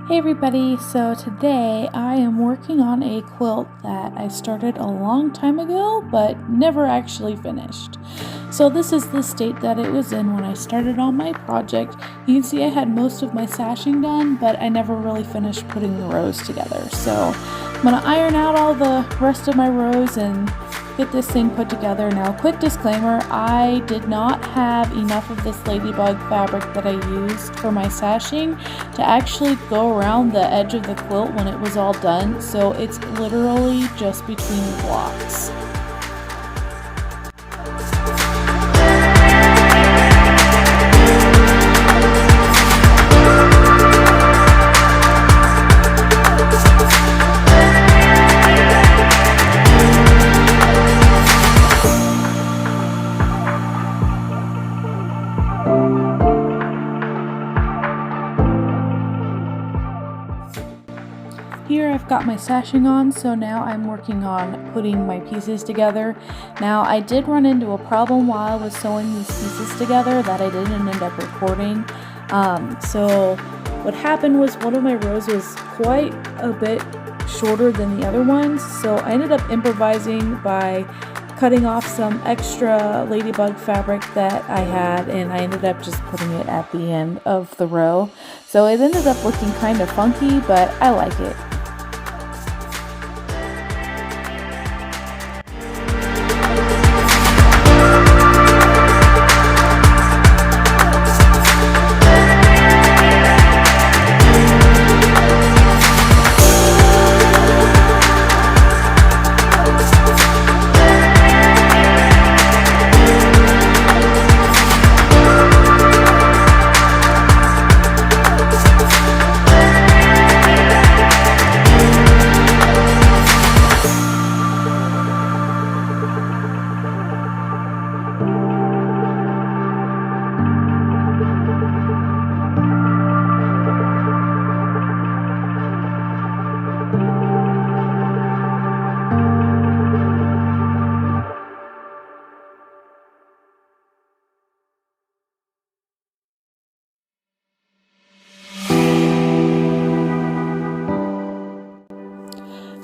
Hey everybody, so today I am working on a quilt that I started a long time ago but never actually finished. So this is the state that it was in when I started on my project. You can see I had most of my sashing done, but I never really finished putting the rows together. So I'm going to iron out all the rest of my rows and get this thing put together. Now, quick disclaimer, I did not have enough of this ladybug fabric that I used for my sashing to actually go around the edge of the quilt when it was all done, so it's literally just between the blocks. Here I've got my sashing on, so now I'm working on putting my pieces together. Now I did run into a problem while I was sewing these pieces together that I didn't end up recording. So what happened was one of my rows was quite a bit shorter than the other ones, so I ended up improvising by cutting off some extra ladybug fabric that I had, and I ended up just putting it at the end of the row. So it ended up looking kind of funky, but I like it.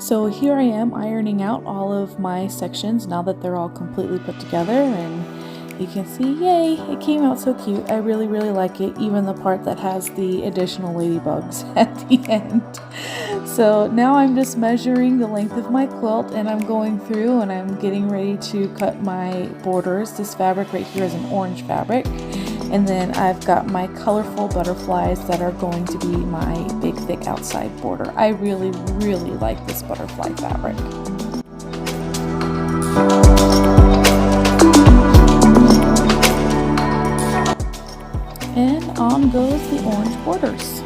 So here I am ironing out all of my sections now that they're all completely put together, and you can see, yay, it came out so cute. I really like it, even the part that has the additional ladybugs at the end. So now I'm just measuring the length of my quilt, and I'm going through and I'm getting ready to cut my borders. This fabric right here is an orange fabric. And then I've got my colorful butterflies that are going to be my big thick outside border. I really like this butterfly fabric. And on goes the orange borders.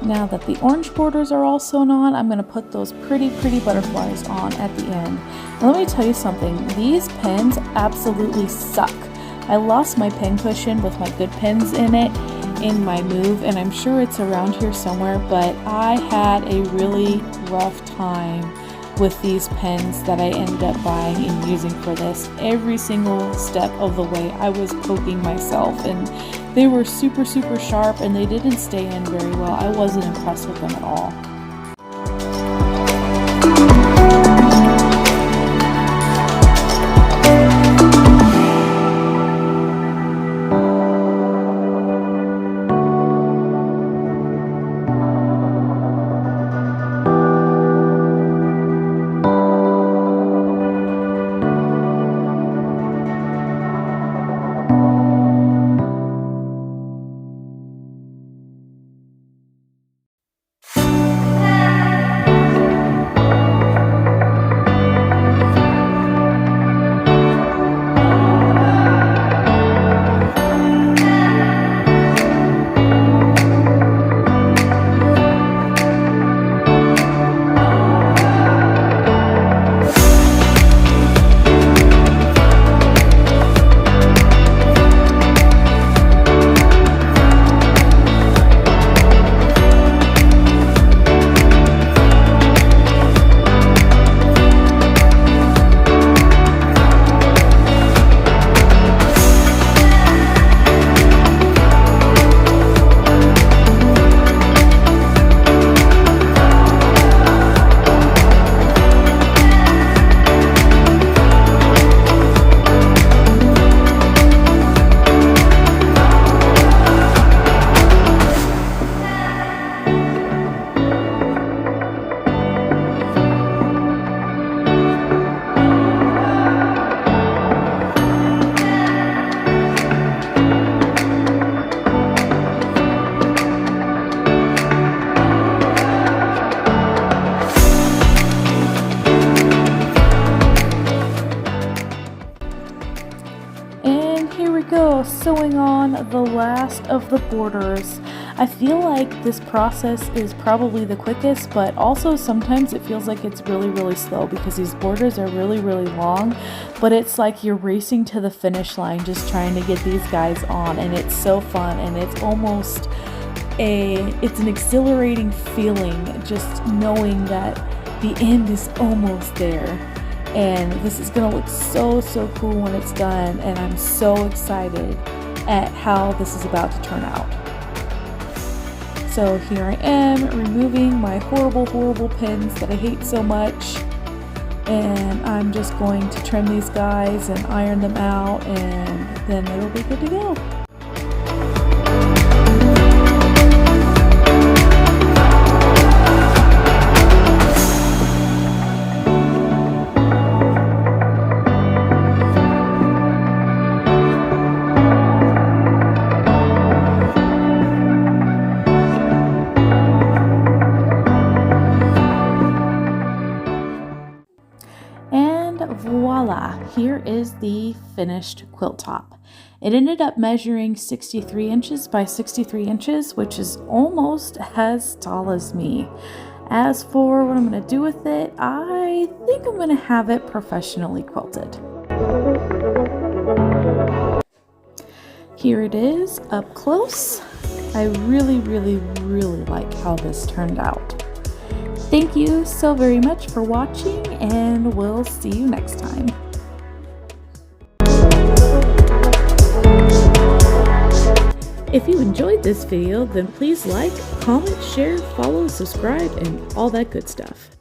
Now that the orange borders are all sewn on, I'm going to put those pretty butterflies on at the end. And let me tell you something, these pens absolutely suck. I lost my pen cushion with my good pens in it in my move, and I'm sure it's around here somewhere, but I had a really rough time with these pens that I ended up buying and using for this. Every single step of the way I was poking myself, and they were super sharp, and they didn't stay in very well. I wasn't impressed with them at all. going on the last of the borders. I feel like this process is probably the quickest, but also sometimes it feels like it's really slow because these borders are really long, but it's like you're racing to the finish line just trying to get these guys on, and it's so fun, and it's almost it's an exhilarating feeling just knowing that the end is almost there. And this is gonna look so cool when it's done, and I'm so excited at how this is about to turn out. So here I am removing my horrible pins that I hate so much, and I'm just going to trim these guys and iron them out, and then it'll be good to go. Voila, here is the finished quilt top. It ended up measuring 63 inches by 63 inches, which is almost as tall as me. As for what I'm going to do with it, I think I'm going to have it professionally quilted. Here it is up close. I really like how this turned out. Thank you so very much for watching, and we'll see you next time. If you enjoyed this video, then please like, comment, share, follow, subscribe, and all that good stuff.